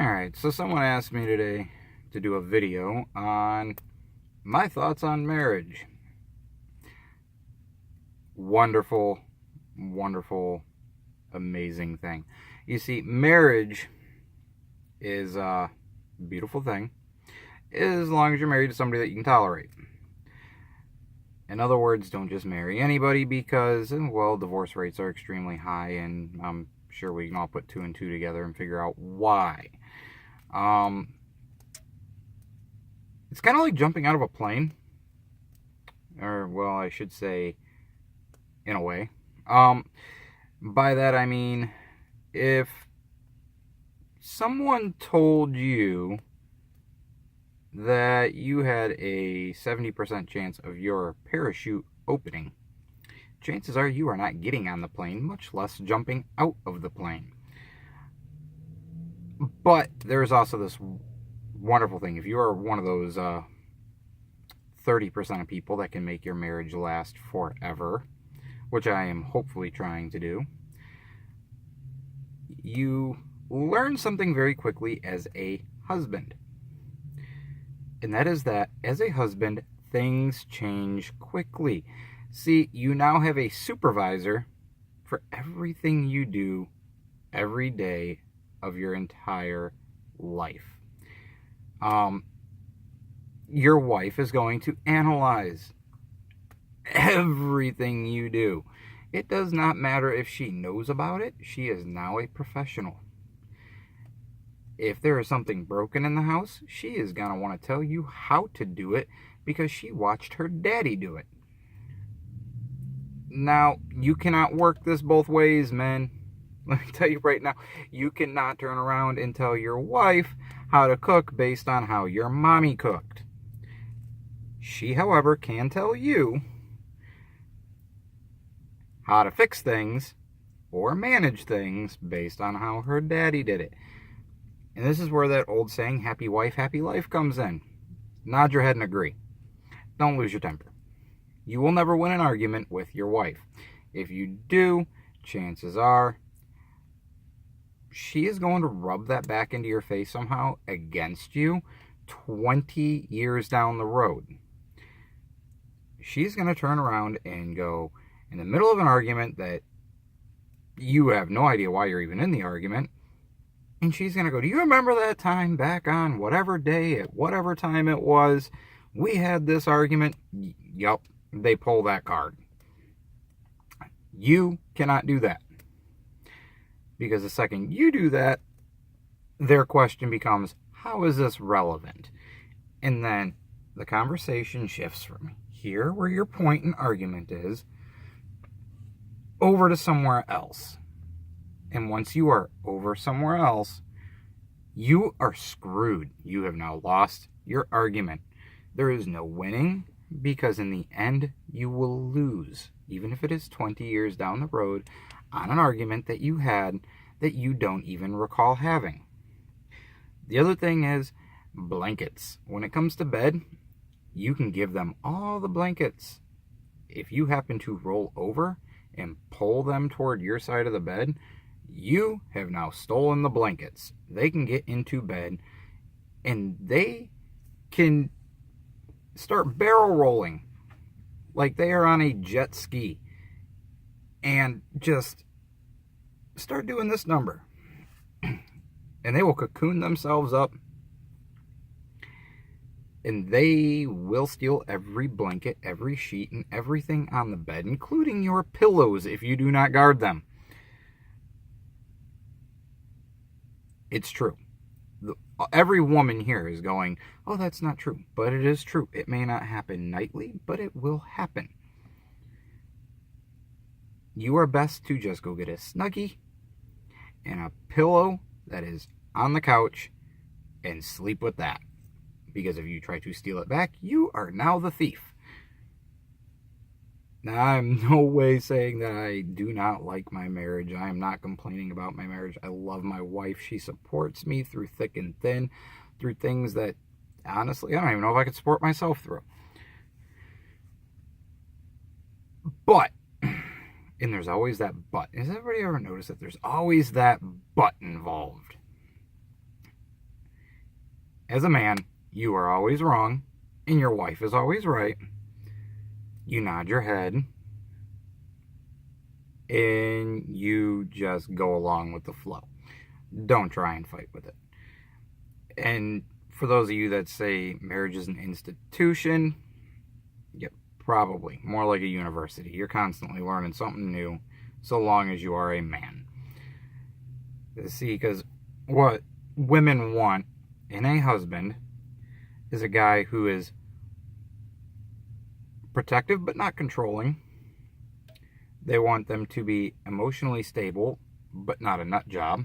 Alright, so someone asked me today to do a video on my thoughts on marriage. Wonderful, wonderful, amazing thing. You see, marriage is a beautiful thing as long as you're married to somebody that you can tolerate. In other words, don't just marry anybody because, well, divorce rates are extremely high, and I'm sure we can all put two and two together and figure out why. It's kind of like jumping out of a plane, or, well, I should say, in a way. By that I mean, if someone told you that you had a 70% chance of your parachute opening, chances are you are not getting on the plane, much less jumping out of the plane. But there's also this wonderful thing. If you are one of those 30% of people that can make your marriage last forever, which I am hopefully trying to do, you learn something very quickly as a husband. And that is that as a husband, things change quickly. See, you now have a supervisor for everything you do every day of your entire life. Your wife is going to analyze everything you do. It does not matter if she knows about it. She is now a professional. If there is something broken in the house, she is going to want to tell you how to do it because she watched her daddy do it. Now, you cannot work this both ways, men. Let me tell you right now, you cannot turn around and tell your wife how to cook based on how your mommy cooked. She, however, can tell you how to fix things or manage things based on how her daddy did it. And this is where that old saying, happy wife, happy life, comes in. Nod your head and agree. Don't lose your temper. You will never win an argument with your wife. If you do, chances are she is going to rub that back into your face somehow against you 20 years down the road. She's going to turn around and go in the middle of an argument that you have no idea why you're even in the argument. And she's going to go, do you remember that time back on whatever day at whatever time it was, we had this argument? Yup, they pull that card. You cannot do that. Because the second you do that, their question becomes, how is this relevant? And then the conversation shifts from here, where your point and argument is, over to somewhere else. And once you are over somewhere else, you are screwed. You have now lost your argument. There is no winning, because in the end, you will lose, even if it is 20 years down the road, on an argument that you had that you don't even recall having. The other thing is blankets. When it comes to bed, you can give them all the blankets. If you happen to roll over and pull them toward your side of the bed, you have now stolen the blankets. They can get into bed and they can start barrel rolling like they are on a jet ski and just start doing this number. And they will cocoon themselves up and they will steal every blanket, every sheet, and everything on the bed, including your pillows if you do not guard them. It's true. Every woman here is going, oh, that's not true. But it is true. It may not happen nightly, but it will happen. You are best to just go get a Snuggie and a pillow that is on the couch and sleep with that. Because if you try to steal it back, you are now the thief. Now, I'm no way saying that I do not like my marriage. I am not complaining about my marriage. I love my wife. She supports me through thick and thin, through things that, honestly, I don't even know if I could support myself through. But, and there's always that but. Has everybody ever noticed that there's always that but involved? as a man, you are always wrong and your wife is always right. You nod your head and you just go along with the flow. Don't try and fight with it. And for those of you that say marriage is an institution, yep, probably. More like a university. You're constantly learning something new so long as you are a man. See, because what women want in a husband is a guy who is protective but not controlling. They want them to be emotionally stable but not a nut job.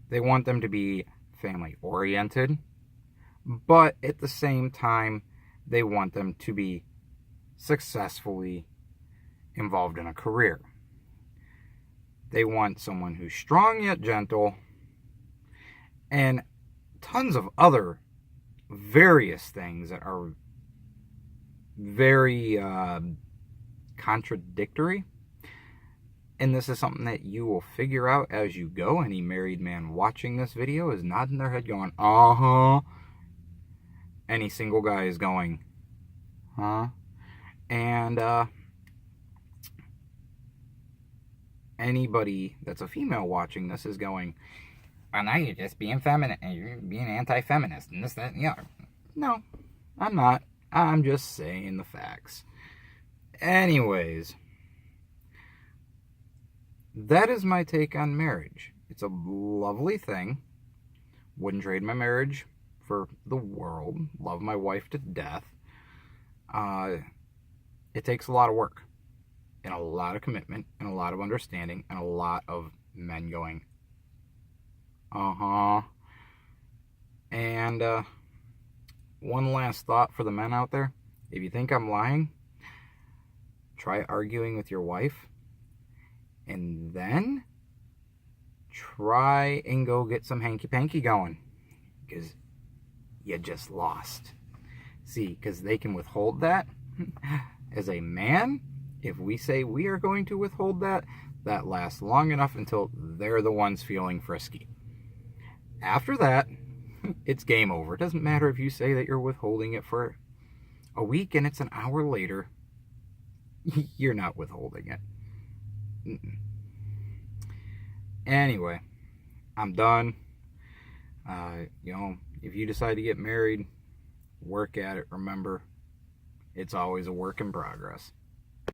They want them to be family oriented, but at the same time, they want them to be successfully involved in a career. They want someone who's strong yet gentle, and tons of other various things that are very contradictory. And this is something that you will figure out as you go. Any married man watching this video is nodding their head going, uh-huh. Any single guy is going, huh? And anybody that's a female watching this is going, oh, now you're just being feminine and you're being anti-feminist and this, that, and the other. No, I'm not. I'm just saying the facts. Anyways, that is my take on marriage. It's a lovely thing. Wouldn't trade my marriage for the world. Love my wife to death. It takes a lot of work and a lot of commitment and a lot of understanding and a lot of men going, uh-huh. And one last thought for the men out there. If you think I'm lying, try arguing with your wife and then try and go get some hanky-panky going, because you just lost. See, because they can withhold that. As a man, if we say we are going to withhold that, that lasts long enough until they're the ones feeling frisky. After that, it's game over. It doesn't matter if you say that you're withholding it for a week and it's an hour later. You're not withholding it. Anyway, I'm done. If you decide to get married, work at it. Remember, it's always a work in progress.